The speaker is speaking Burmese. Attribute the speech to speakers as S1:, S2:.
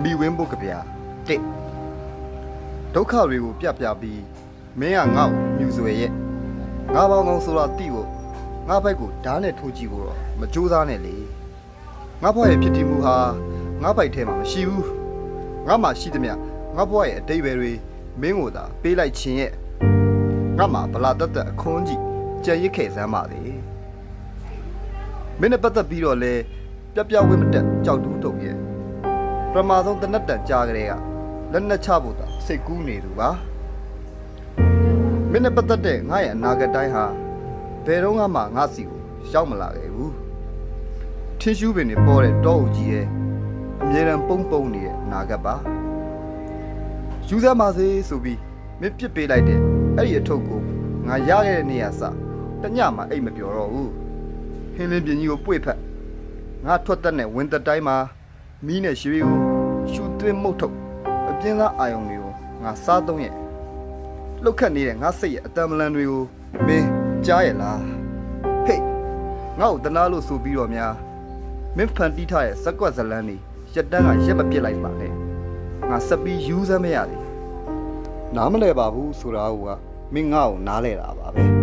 S1: မိဝင်းဖို့ကဗျာတစ်ဒုက္ခတွေကိုပြပြပြီးမင်းကငါ့ကိုမြူဆွေရဲ့ငါပေါင်းကောင်းဆိုတာတိဖို့ငါဘက်ကိုဓာတ်နဲ့ထိုးကြည့်ဖို့တော့မကြိုးစားနဲ့လေငါဘွားရဲ့ဖြစ်တည်မှုဟာငါဘိုက်ထဲမှာမရှိဘူးငါမှရှိသမျှငါဘွားရဲ့အတိတ်ပဲတွေမင်းကိုသာပေးလိုက်ခြင်းရဲ့ငါမှဗလာတက်တက်အခွန်ကြီးကြံရစ်ခဲ့စမ်းပါလေမင်းနဲ့ပတ်သက်ပြီးတော့လဲပြပြဝင်းမတက်ကြောက်တူးတုံရဲ့ပထမဆုံးတနတ်တန်ကြားကလေးကလက်နဲ့ချဖို့သာစိတ်ကူးနေသူပါမင်းနဲ့ပတ်သက်တဲ့ငါရဲ့အနာဂတ်တိုင်းဟာဘယ်တော့မှငါစီကိုရောက်မလာခဲ့ဘူးထင်းရှူးပင်တွေပေါ်တဲ့တောအုပ်ကြီးရဲ့အမြဲတမ်းပုံပုံနေတဲ့အနာဂတ်ပါယူဆပါစေဆိုပြီးမင်းပြစ်ပေးလိုက်တဲ့အဲ့ဒီအထုပ်ကိုငါရခဲ့တဲ့နေရာစတညမှအိတ်မပြောတော့ဘူးဟင်းလင်းပြင်းကြီးကိုပွေ့ဖက်ငါထွက်သက်နဲ့ဝင်းသက်တိုင်းမှာမီးနဲ့ရွှေကိုရှူသွင်းမှုတ်ထုတ်အပြင်းသားအာယုံတွေကိုငါစားသုံးရဲ့လှုပ်ခတ်နေတဲ့ငါစိတ်ရဲ့အတံမလန်တွေကိုမင်းကြားရဲ့လားဟေးငါ့ကိုတနာလို့ဆိုပြီးတော့များမင်းဖန်တီးထားတဲ့ဇက်ကွက်ဇလန်းတွေရက်တန်းကရက်မပြစ်လိုက်ပါနဲ့ငါစပီးယူစမ်းမရသေးနားမလဲပါဘူးဆိုတာကမင်းငါ့ကိုနားလဲတာပါပဲ